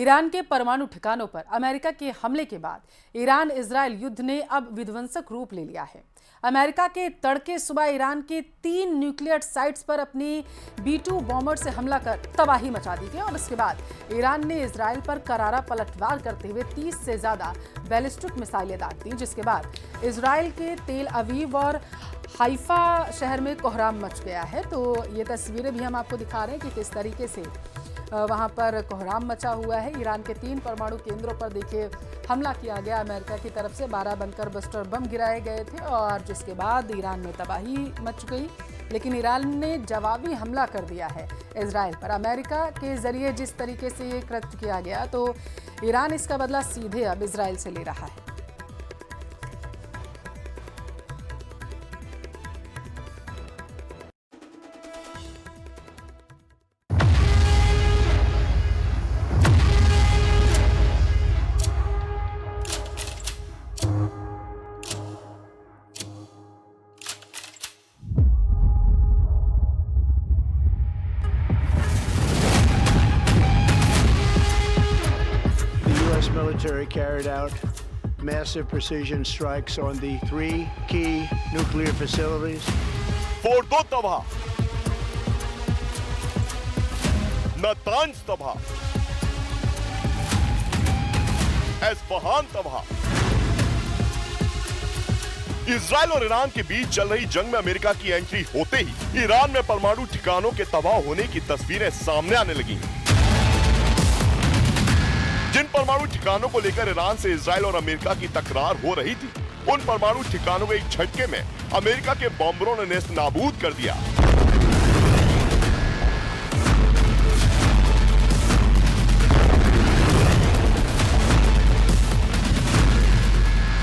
Iran के परमाणु ठिकानों पर अमेरिका के हमले के बाद ईरान इजरायल युद्ध ने अब विध्वंसक रूप ले लिया है। अमेरिका के तड़के सुबह ईरान के 3 न्यूक्लियर साइट्स पर अपनी B-2 बॉम्बर से हमला कर तबाही मचा दी गई और इसके बाद ईरान ने इजरायल पर करारा पलटवार करते हुए 30 से ज्यादा बैलिस्टिक मिसाइलें दाग दी, जिसके बाद इजरायल के तेल अवीव और हाइफा शहर में कोहराम मच गया है। तो ये तस्वीरें भी हम आपको दिखा रहे हैं कि किस तरीके से वहां पर कोहराम मचा हुआ है। ईरान के 3 परमाणु केंद्रों पर देखिए हमला किया गया अमेरिका की तरफ से। 12 बंकर बस्टर बम गिराए गए थे और जिसके बाद ईरान में तबाही मच गई, लेकिन ईरान ने जवाबी हमला कर दिया है इजरायल पर। अमेरिका के जरिए जिस तरीके से ये कृत्य किया गया, तो ईरान इसका बदला सीधे अब इजरायल से ले रहा है। Military carried out massive precision strikes on the 3 key nuclear facilities. Fordow तबाह, नातांज तबाह, एस्फहान तबाह। इजराइल और ईरान के बीच चल रही जंग में अमेरिका की एंट्री होते ही ईरान में परमाणु ठिकानों के तबाह होने की तस्वीरें सामने आने लगी। जिन परमाणु ठिकानों को लेकर ईरान से इजराइल और अमेरिका की तकरार हो रही थी, उन परमाणु ठिकानों को एक झटके में अमेरिका के बॉम्बरों ने नेस्त नाबूद कर दिया।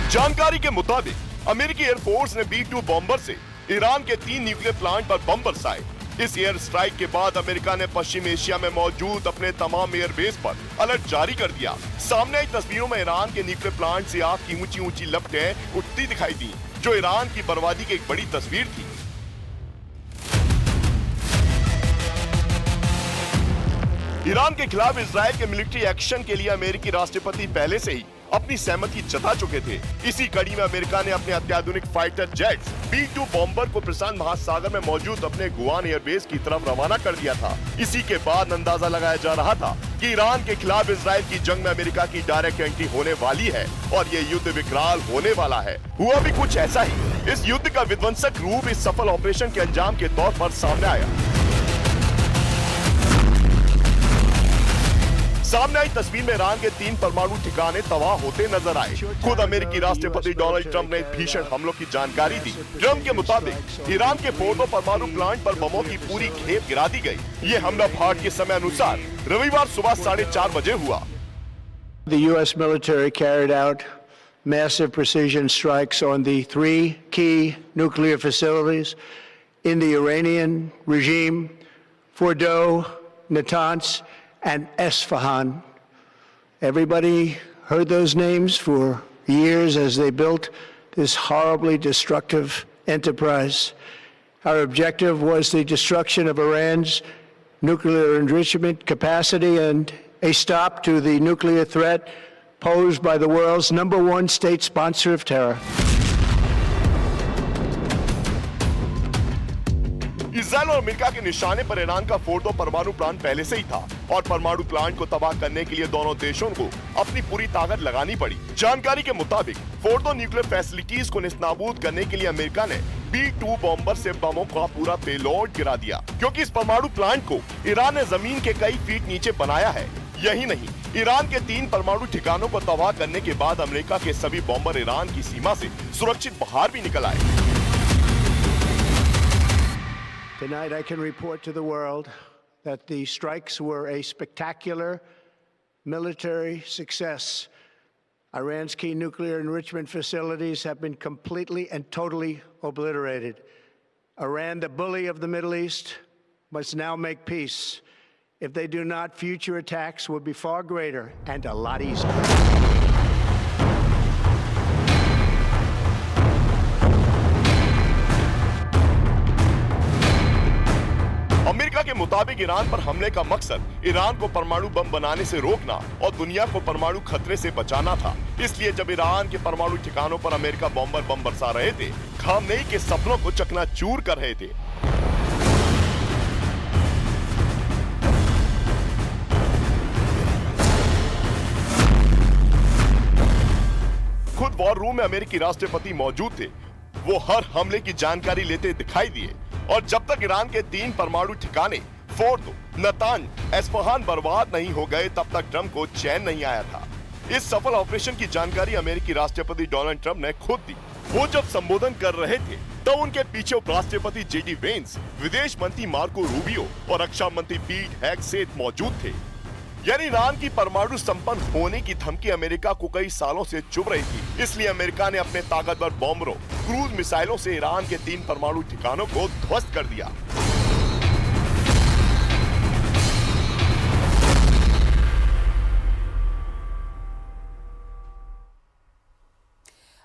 जानकारी के मुताबिक अमेरिकी एयरफोर्स ने B-2 बॉम्बर से ईरान के 3 न्यूक्लियर प्लांट पर बम बरसाए। इस एयर स्ट्राइक के बाद अमेरिका ने पश्चिम एशिया में मौजूद अपने तमाम एयरबेस पर अलर्ट जारी कर दिया। सामने आई तस्वीरों में ईरान के न्यूक्लियर प्लांट से आग की ऊंची ऊंची लपटें उठती दिखाई दी, जो ईरान की बर्बादी की एक बड़ी तस्वीर थी। ईरान के खिलाफ इजराइल के मिलिट्री एक्शन के लिए अमेरिकी राष्ट्रपति पहले से ही अपनी सहमति जता चुके थे। इसी कड़ी में अमेरिका ने अपने अत्याधुनिक फाइटर जेट्स B-2 बॉम्बर को प्रशांत महासागर में मौजूद अपने गुआन एयरबेस की तरफ रवाना कर दिया था। इसी के बाद अंदाजा लगाया जा रहा था कि ईरान के खिलाफ इजराइल की जंग में अमेरिका की डायरेक्ट एंट्री होने वाली है और ये युद्ध विकराल होने वाला है। हुआ भी कुछ ऐसा ही। इस युद्ध का विध्वंसक रूप इस सफल ऑपरेशन के अंजाम के तौर पर सामने आया। सामने आई तस्वीर में ईरान के 3 परमाणु ठिकाने तबाह होते नजर आए। खुद अमेरिकी राष्ट्रपति डोनाल्ड ट्रंप ने भीषण हमलों की जानकारी दी। ट्रंप के मुताबिक ईरान के फोर्डो परमाणु प्लांट पर बमों की पूरी खेप गिरा दी गई। ये हमला भारत के समय अनुसार रविवार सुबह 4:30 बजे हुआ। The U.S. military carried out massive precision strikes on the 3 key nuclear facilities in the Iranian regime, Fordo, Natanz, and Esfahan. Everybody heard those names for years as they built this horribly destructive enterprise. Our objective was the destruction of Iran's nuclear enrichment capacity and a stop to the nuclear threat posed by the world's #1 state sponsor of terror. Israel और America के निशाने पर Iran का Fordow परमाणु plant पहले से ही था और परमाणु प्लांट को तबाह करने के लिए दोनों देशों को अपनी पूरी ताकत लगानी पड़ी। जानकारी के मुताबिक फोर्डो न्यूक्लियर फैसिलिटीज को नेस्तनाबूद करने के लिए अमेरिका ने B-2 बॉम्बर से बमों का पूरा पेलोड गिरा दिया, क्योंकि इस परमाणु प्लांट को ईरान ने जमीन के कई फीट नीचे बनाया है। यही नहीं, ईरान के 3 परमाणु ठिकानों को तबाह करने के बाद अमेरिका के सभी बॉम्बर ईरान की सीमा से सुरक्षित बाहर भी निकल आए। Tonight I can report to the world that the strikes were a spectacular military success. Iran's key nuclear enrichment facilities have been completely and totally obliterated. Iran, the bully of the Middle East, must now make peace. If they do not, future attacks will be far greater and a lot easier. मुताबिक Iran पर हमले का मकसद Iran को परमाणु बम बनाने से रोकना और दुनिया को परमाणु खतरे से बचाना था। इसलिए जब ईरान के परमाणु ठिकानों पर अमेरिका बॉम्बर बम बरसा रहे थे, खामनेई के सपनों को चकनाचूर कर रहे थे। खुद वॉर रूम में अमेरिकी राष्ट्रपति मौजूद थे। वो हर हमले की जानकारी लेते दिखाई दिए और जब तक ईरान के 3 परमाणु ठिकाने फोर्दो, नतांज, एस्फहान बर्बाद नहीं हो गए, तब तक ट्रंप को चैन नहीं आया था। इस सफल ऑपरेशन की जानकारी अमेरिकी राष्ट्रपति डोनाल्ड ट्रंप ने खुद दी। वो जब संबोधन कर रहे थे तो उनके पीछे उपराष्ट्रपति जेडी वेंस, विदेश मंत्री मार्को रूबियो और रक्षा मंत्री पीट हेगसेथ मौजूद थे। यानी ईरान की परमाणु संपन्न होने की धमकी अमेरिका को कई सालों से चुभ रही थी। इसलिए अमेरिका ने अपने ताकतवर बॉम्बरों, क्रूज मिसाइलों से ईरान के 3 परमाणु ठिकानों को ध्वस्त कर दिया।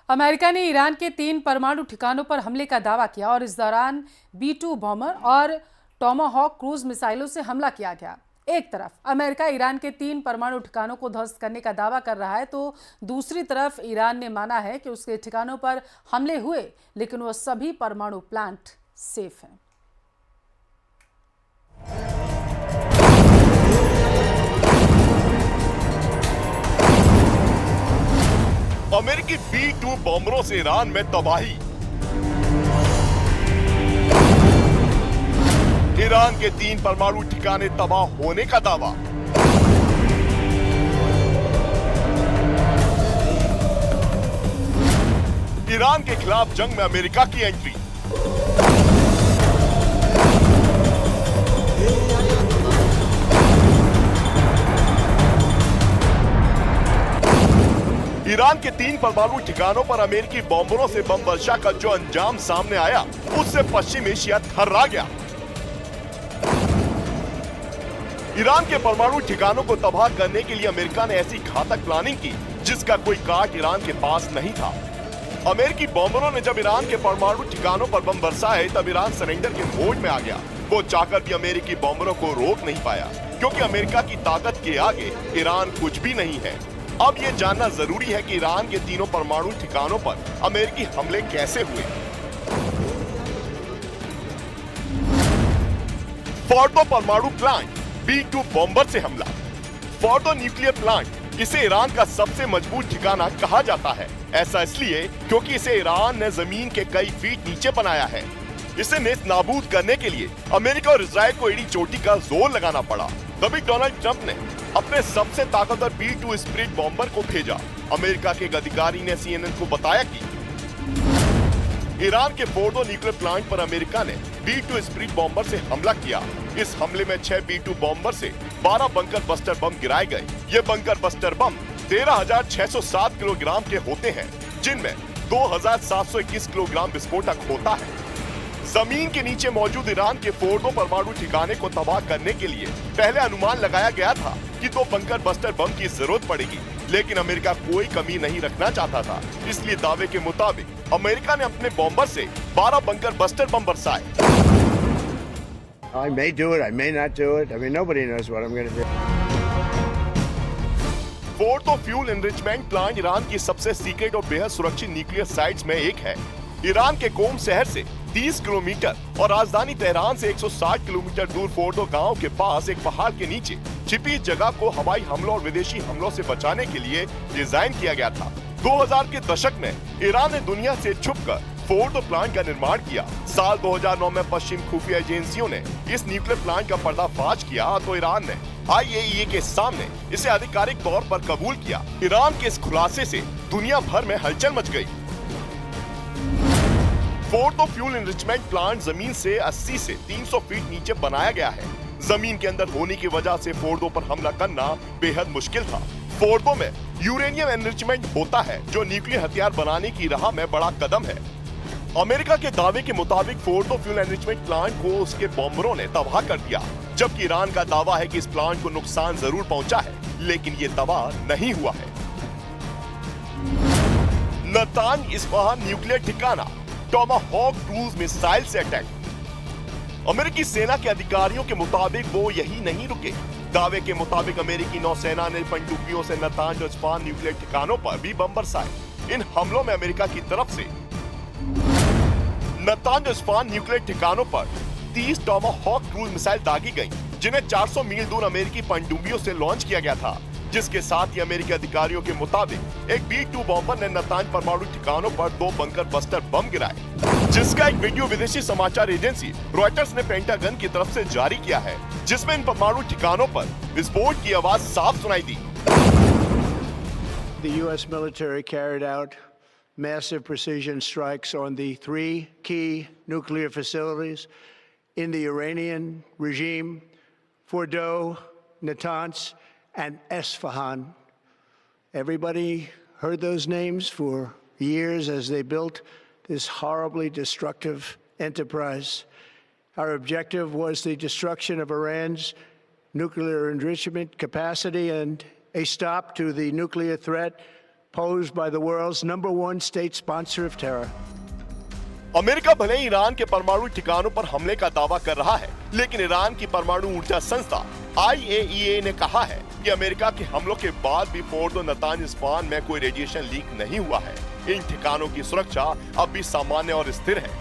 अमेरिका ने ईरान के 3 परमाणु ठिकानों पर हमले का दावा किया और इस दौरान B-2 बॉम्बर और टॉमाहॉक क्रूज मिसाइलों से हमला किया गया। एक तरफ अमेरिका ईरान के 3 परमाणु ठिकानों को ध्वस्त करने का दावा कर रहा है, तो दूसरी तरफ ईरान ने माना है कि उसके ठिकानों पर हमले हुए, लेकिन वो सभी परमाणु प्लांट सेफ हैं। अमेरिकी B-2 बॉम्बरों से ईरान में तबाही। ईरान के 3 परमाणु ठिकाने तबाह होने का दावा। ईरान के खिलाफ जंग में अमेरिका की एंट्री। ईरान के 3 परमाणु ठिकानों पर अमेरिकी बॉम्बरों से बम वर्षा का जो अंजाम सामने आया, उससे पश्चिम एशिया थर्रा गया। ईरान के परमाणु ठिकानों को तबाह करने के लिए अमेरिका ने ऐसी घातक प्लानिंग की जिसका कोई काट ईरान के पास नहीं था। अमेरिकी बॉम्बरों ने जब ईरान के परमाणु ठिकानों पर बम बरसाए, तब ईरान सरेंडर के मोड में आ गया। वो चाहकर भी अमेरिकी बॉम्बरों को रोक नहीं पाया, क्योंकि अमेरिका की ताकत के आगे ईरान कुछ भी नहीं है। अब ये जानना जरूरी है कि ईरान के 3 परमाणु ठिकानों पर अमेरिकी हमले कैसे हुए। फोर्दो परमाणु प्लांट, B-2 बॉम्बर से हमला। फोर्दो न्यूक्लियर प्लांट, इसे ईरान का सबसे मजबूत ठिकाना कहा जाता है। ऐसा इसलिए क्योंकि इसे ईरान ने जमीन के कई फीट नीचे बनाया है। इसे नेस्तनाबूद करने के लिए अमेरिका और इजराइल को एड़ी चोटी का जोर लगाना पड़ा। तभी डोनाल्ड ट्रंप ने अपने सबसे ताकतवर B-2 स्पिरिट बॉम्बर को भेजा। अमेरिका के एक अधिकारी ने CNN को बताया कि ईरान के फोर्दो न्यूक्लियर प्लांट पर अमेरिका ने B-2 स्पिरिट बॉम्बर से हमला किया। इस हमले में 6 B-2 बॉम्बर से 12 बंकर बस्टर बम गिराए गए। ये बंकर बस्टर बम 13,607 किलोग्राम के होते हैं, जिनमें 2,721 किलोग्राम विस्फोटक होता है। जमीन के नीचे मौजूद ईरान के फोर्दो परमाणु ठिकाने को तबाह करने के लिए पहले अनुमान लगाया गया था कि 2 बंकर बस्टर बम की जरूरत पड़ेगी, लेकिन अमेरिका कोई कमी नहीं रखना चाहता था। इसलिए दावे के मुताबिक अमेरिका ने अपने बॉम्बर से 12 बंकर बस्टर बम बरसाए। I may do it, I may not do it. I mean, nobody knows what I'm going to do. Fordow fuel enrichment plant Iran की सबसे सीक्रेट और बेहद सुरक्षित न्यूक्लियर साइट्स में एक है। ईरान के कोम शहर से 30 किलोमीटर और राजधानी तेहरान से 160 किलोमीटर दूर फोर्दो गांव के पास एक पहाड़ के नीचे छिपी इस जगह को हवाई हमलों और विदेशी हमलों से बचाने के लिए डिजाइन किया गया था। 2000 के दशक में ईरान ने दुनिया से छुपकर फोर्दो प्लांट का निर्माण किया। साल 2009 में पश्चिम खुफिया एजेंसियों ने इस न्यूक्लियर प्लांट का पर्दाफाश किया तो ईरान ने IAEA के सामने इसे आधिकारिक तौर पर कबूल किया। ईरान के इस खुलासे से दुनिया भर में हलचल मच गई। फोर्दो फ्यूल एनरिचमेंट प्लांट जमीन से 80 से 300 फीट नीचे बनाया गया है। जमीन के अंदर होने की वजह से फोर्दो पर हमला करना बेहद मुश्किल था। फोर्दो में यूरेनियम एनरिचमेंट होता है, जो न्यूक्लियर हथियार बनाने की राह में बड़ा कदम है। अमेरिका के दावे के मुताबिक फोर्दो फ्यूल एनरिचमेंट प्लांट को उसके बॉम्बरों ने तबाह कर दिया, जबकि ईरान का दावा है कि इस प्लांट को नुकसान जरूर पहुंचा है, लेकिन ये तबाह नहीं हुआ है। नतांज इस्फहान न्यूक्लियर ठिकाना, टॉमाहॉक क्रूज मिसाइल से अटैक। अमेरिकी सेना के अधिकारियों के मुताबिक वो यही नहीं रुके। दावे के मुताबिक अमेरिकी नौसेना ने पनडुब्बियों से नातांज और स्पान न्यूक्लियर ठिकानों पर भी बम बरसाए। इन हमलों में अमेरिका की तरफ से नातांज और स्पान न्यूक्लियर ठिकानों पर 30 टॉमाहॉक क्रूज मिसाइल दागी गईं, जिन्हें 400 मील दूर अमेरिकी पनडुब्बियों से लॉन्च किया गया था, जिसके साथ ही अमेरिकी अधिकारियों के मुताबिक एक B-2 बॉम्बर ने नातांज परमाणु ठिकानों पर 2 बंकर बस्टर बम गिराए, जिसका एक वीडियो विदेशी समाचार एजेंसी रॉयटर्स ने पेंटागन की तरफ से जारी किया है, जिसमें इन परमाणु ठिकानों पर विस्फोट की आवाज साफ सुनाई दी। The U.S. military carried out massive precision strikes on the 3 key nuclear facilities in the Iranian regime, Fordow, Natanz, and Esfahan. Everybody heard those names for years as they built this horribly destructive enterprise. Our objective was the destruction of Iran's nuclear enrichment capacity and a stop to the nuclear threat posed by the world's #1 state sponsor of terror. America भले ही Iran के परमाणु ठिकानों पर हमले का दावा कर रहा है, लेकिन ईरान की परमाणु ऊर्जा संस्था IAEA ने कहा है कि अमेरिका के हमलों के बाद भी फोर्डो, नातांज, स्पान में कोई रेडिएशन लीक नहीं हुआ है। इन ठिकानों की सुरक्षा अब भी सामान्य और स्थिर है।